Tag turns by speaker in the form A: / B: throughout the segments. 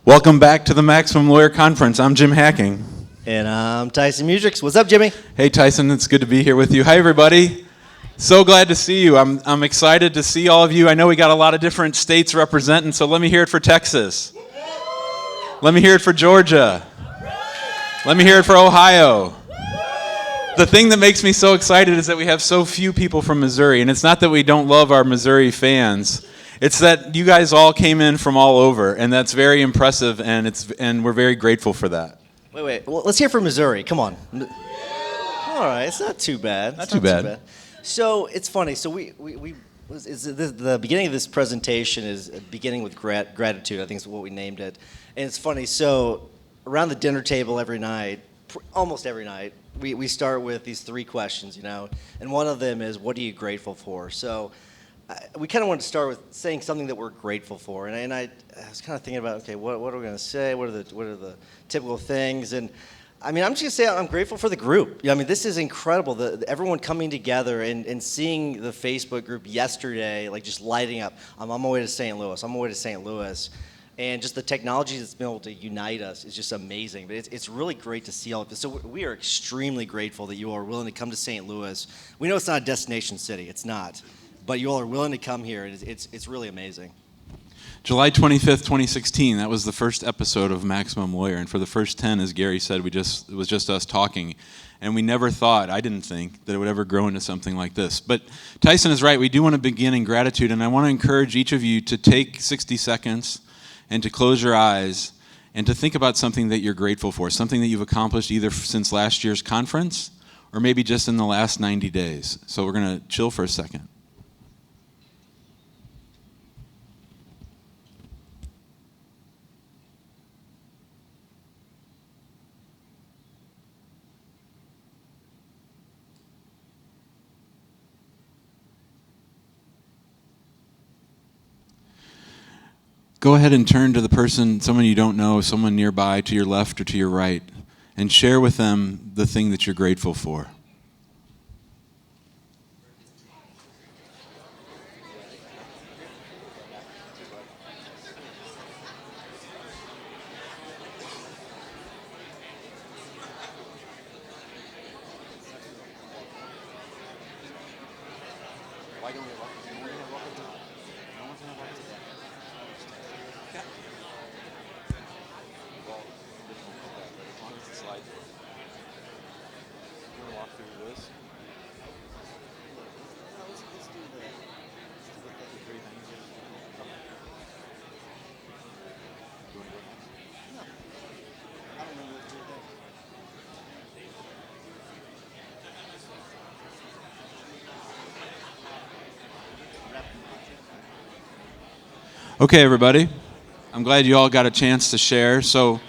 A: Welcome back to the Maximum Lawyer Conference. I'm Jim Hacking.
B: And I'm Tyson Mutrux. What's up, Jimmy?
A: Hey, Tyson. It's good to be here with you. Hi, everybody. So glad to see you. I'm excited to see all of you. I know we got a lot of different states representing, so let me hear it for Texas. Let me hear it for Georgia. Let me hear it for Ohio. The thing that makes me so excited is that we have so few people from Missouri, and it's not that we don't love our Missouri fans. It's that you guys all came in from all over, and that's very impressive, and we're very grateful for that.
B: Wait. Well, let's hear from Missouri. Come on. All right, it's not too bad.
A: Not too bad.
B: So it's funny. So the beginning of this presentation is beginning with gratitude. I think is what we named it. And it's funny. So around the dinner table every night, almost every night, we start with these three questions, and one of them is, what are you grateful for? So we kind of wanted to start with saying something that we're grateful for, and I was kind of thinking about, okay, what are we going to say? What are the typical things? And I mean, I'm just going to say I'm grateful for the group. I mean, this is incredible. Everyone coming together and seeing the Facebook group yesterday, like just lighting up. I'm on my way to St. Louis. I'm on my way to St. Louis. And just the technology that's been able to unite us is just amazing. But it's really great to see all of this. So we are extremely grateful that you all are willing to come to St. Louis. We know it's not a destination city. It's not. But you all are willing to come here. It's really amazing.
A: July 25th, 2016, that was the first episode of Maximum Lawyer. And for the first 10, as Gary said, it was just us talking. And we never thought, I didn't think, that it would ever grow into something like this. But Tyson is right. We do want to begin in gratitude. And I want to encourage each of you to take 60 seconds and to close your eyes and to think about something that you're grateful for, something that you've accomplished either since last year's conference or maybe just in the last 90 days. So we're going to chill for a second. Go ahead and turn to the person, someone you don't know, someone nearby, to your left or to your right, and share with them the thing that you're grateful for. Okay, everybody. I'm glad you all got a chance to share. So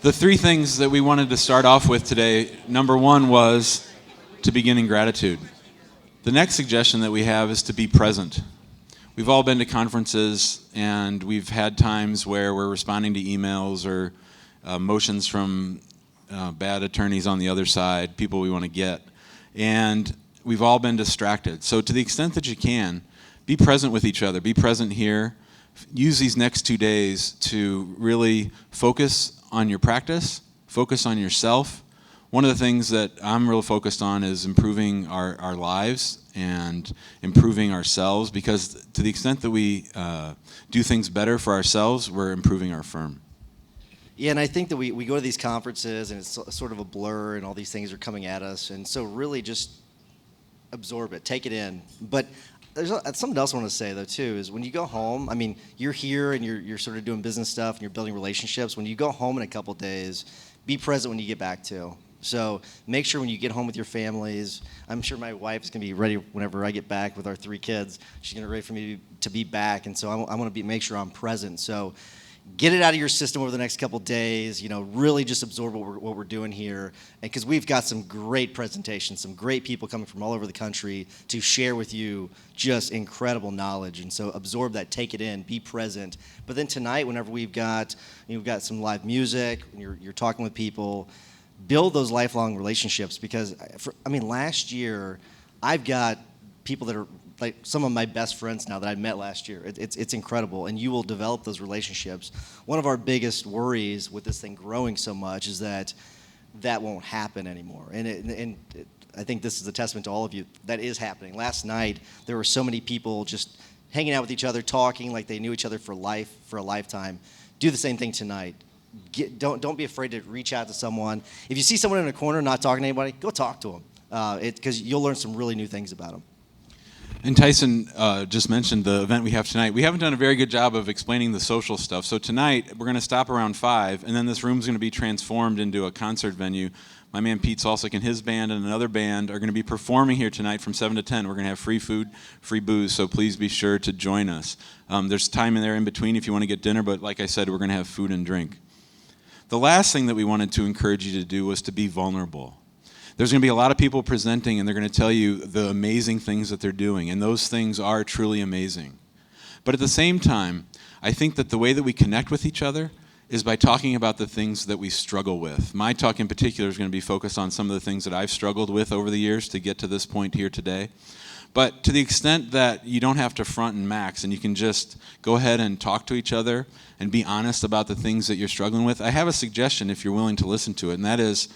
A: the three things that we wanted to start off with today, number one was to begin in gratitude. The next suggestion that we have is to be present. We've all been to conferences, and we've had times where we're responding to emails or motions from bad attorneys on the other side, people we want to get. And we've all been distracted. So to the extent that you can, be present with each other. Be present here. Use these next 2 days to really focus on your practice, focus on yourself. One of the things that I'm real focused on is improving our lives and improving ourselves, because to the extent that we do things better for ourselves, we're improving our firm.
B: Yeah, and I think that we go to these conferences and it's sort of a blur and all these things are coming at us. And so really just absorb it, take it in. But there's something else I want to say, though, too, is when you go home, I mean, you're here and you're sort of doing business stuff and you're building relationships. When you go home in a couple days, be present when you get back, too. So make sure when you get home with your families, I'm sure my wife's going to be ready whenever I get back with our 3 kids. She's going to be ready for me to be back, and so I want to make sure I'm present. So get it out of your system over the next couple days, really just absorb what we're doing here. And because we've got some great presentations, some great people coming from all over the country to share with you just incredible knowledge. And so absorb that, take it in, be present. But then tonight, whenever we've got some live music, you're talking with people, build those lifelong relationships, because last year I've got people that are like some of my best friends now that I met last year. It's incredible, and you will develop those relationships. One of our biggest worries with this thing growing so much is that won't happen anymore, and I think this is a testament to all of you. That is happening. Last night there were so many people just hanging out with each other, talking like they knew each other for a lifetime. Do the same thing tonight. Don't be afraid to reach out to someone. If you see someone in a corner not talking to anybody, go talk to them, because you'll learn some really new things about them.
A: And Tyson just mentioned the event we have tonight. We haven't done a very good job of explaining the social stuff. So tonight, we're going to stop around 5, and then this room's going to be transformed into a concert venue. My man Pete Salsick and his band and another band are going to be performing here tonight from 7 to 10. We're going to have free food, free booze, so please be sure to join us. There's time in there in between if you want to get dinner, but like I said, we're going to have food and drink. The last thing that we wanted to encourage you to do was to be vulnerable. There's going to be a lot of people presenting, and they're going to tell you the amazing things that they're doing, and those things are truly amazing. But at the same time, I think that the way that we connect with each other is by talking about the things that we struggle with. My talk in particular is going to be focused on some of the things that I've struggled with over the years to get to this point here today. But to the extent that you don't have to front and max, and you can just go ahead and talk to each other and be honest about the things that you're struggling with, I have a suggestion if you're willing to listen to it, and that is,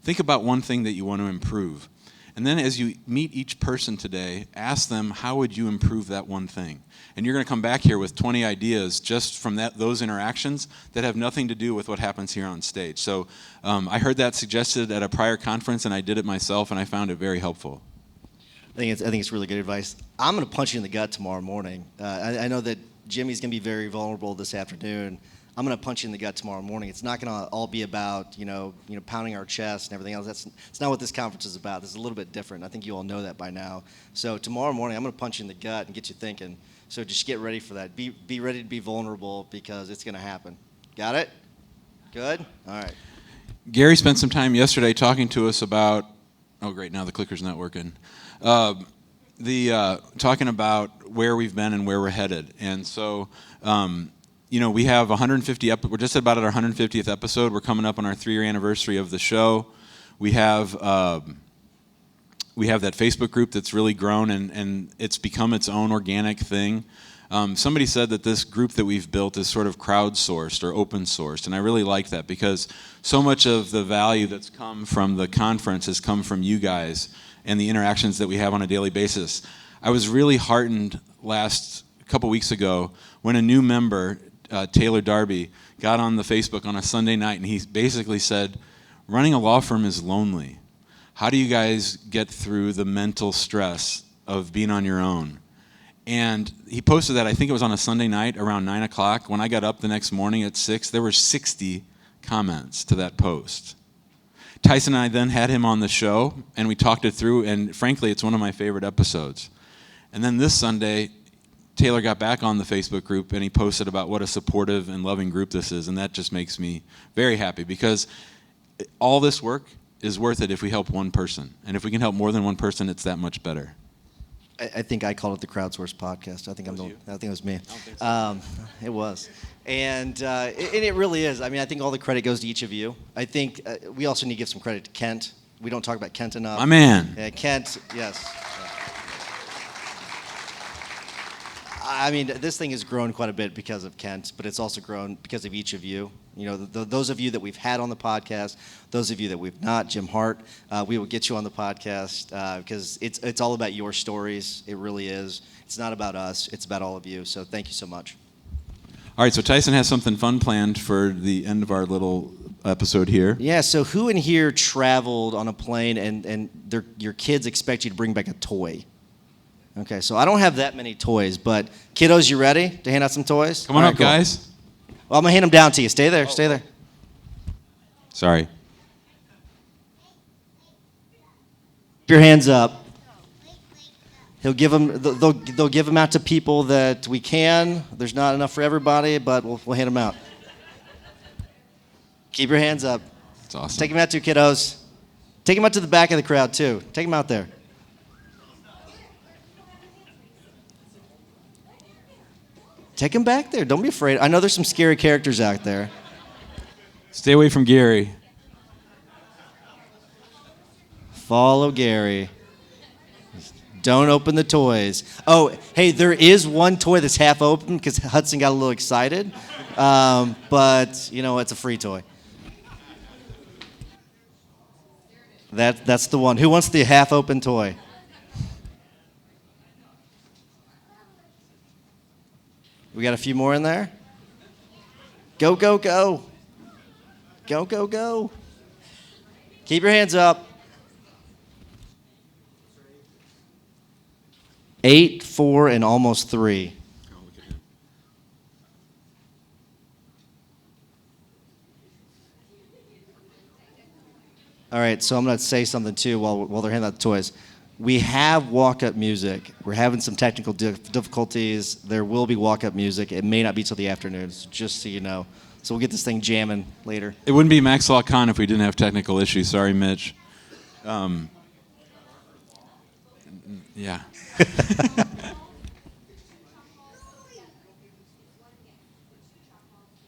A: think about one thing that you want to improve. And then as you meet each person today, ask them, how would you improve that one thing? And you're going to come back here with 20 ideas just from those interactions that have nothing to do with what happens here on stage. So I heard that suggested at a prior conference, and I did it myself, and I found it very helpful.
B: I think it's really good advice. I'm going to punch you in the gut tomorrow morning. I know that Jimmy's going to be very vulnerable this afternoon. I'm going to punch you in the gut tomorrow morning. It's not going to all be about pounding our chest and everything else. It's not what this conference is about. This is a little bit different. I think you all know that by now. So tomorrow morning, I'm going to punch you in the gut and get you thinking. So just get ready for that. Be ready to be vulnerable, because it's going to happen. Got it? Good? All right.
A: Gary spent some time yesterday talking to us about, oh great, now the clicker's not working. Talking about where we've been and where we're headed. And so, we have 150, we're just about at our 150th episode. We're coming up on our 3-year anniversary of the show. We have that Facebook group that's really grown, and it's become its own organic thing. Somebody said that this group that we've built is sort of crowdsourced or open sourced, and I really like that, because so much of the value that's come from the conference has come from you guys and the interactions that we have on a daily basis. I was really heartened a couple weeks ago when a new member, Taylor Darby, got on the Facebook on a Sunday night, and he basically said, running a law firm is lonely. How do you guys get through the mental stress of being on your own? And he posted that, I think it was on a Sunday night around 9 o'clock. When I got up the next morning at 6, there were 60 comments to that post. Tyson and I then had him on the show, and we talked it through, and frankly, it's one of my favorite episodes. And then this Sunday, Taylor got back on the Facebook group, and he posted about what a supportive and loving group this is, and that just makes me very happy, because all this work is worth it if we help one person. And if we can help more than one person, it's that much better.
B: I think I called it the Crowdsource Podcast. I think it was me.
A: I don't think so.
B: It was. And it really is. I mean, I think all the credit goes to each of you. I think we also need to give some credit to Kent. We don't talk about Kent enough.
A: My man.
B: Yeah, Kent, yes. I mean, this thing has grown quite a bit because of Kent, but it's also grown because of each of you. Those of you that we've had on the podcast, those of you that we've not, Jim Hart, we will get you on the podcast because it's all about your stories. It really is. It's not about us. It's about all of you. So thank you so much.
A: All right, so Tyson has something fun planned for the end of our little episode here.
B: Yeah, so who in here traveled on a plane and your kids expect you to bring back a toy? Okay, so I don't have that many toys, but kiddos, you ready to hand out some toys?
A: Come on up, guys.
B: Well, I'm going to hand them down to you. Stay there, stay there.
A: Sorry.
B: Keep your hands up. He'll give them. They'll give them out to people that we can. There's not enough for everybody, but we'll hand them out. Keep your hands up.
A: That's awesome.
B: Take them out too, kiddos. Take them out to the back of the crowd too. Take them out there. Take them back there. Don't be afraid. I know there's some scary characters out there.
A: Stay away from Gary.
B: Follow Gary. Don't open the toys. Oh, hey, there is one toy that's half open because Hudson got a little excited. But, you know, it's a free toy. That's the one. Who wants the half open toy? We got a few more in there? Go, go, go. Go, go, go. Keep your hands up. 8, 4, and almost 3. All right, so I'm going to say something too while they're handing out the toys. We have walk-up music. We're having some technical difficulties. There will be walk-up music. It may not be till the afternoon, so just so you know. So we'll get this thing jamming later.
A: It wouldn't be MaxLawCon if we didn't have technical issues. Sorry, Mitch. Yeah.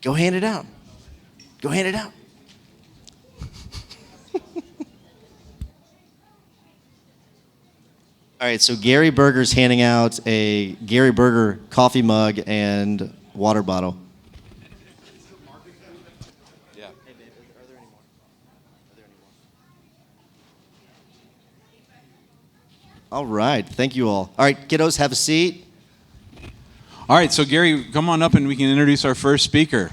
B: Go hand it out. Go hand it out. All right, so Gary Berger's handing out a Gary Berger coffee mug and water bottle.
A: Yeah.
B: Hey, babe, are there any more? All right, thank you all. All right, kiddos, have a seat.
A: All right, so Gary, come on up and we can introduce our first speaker.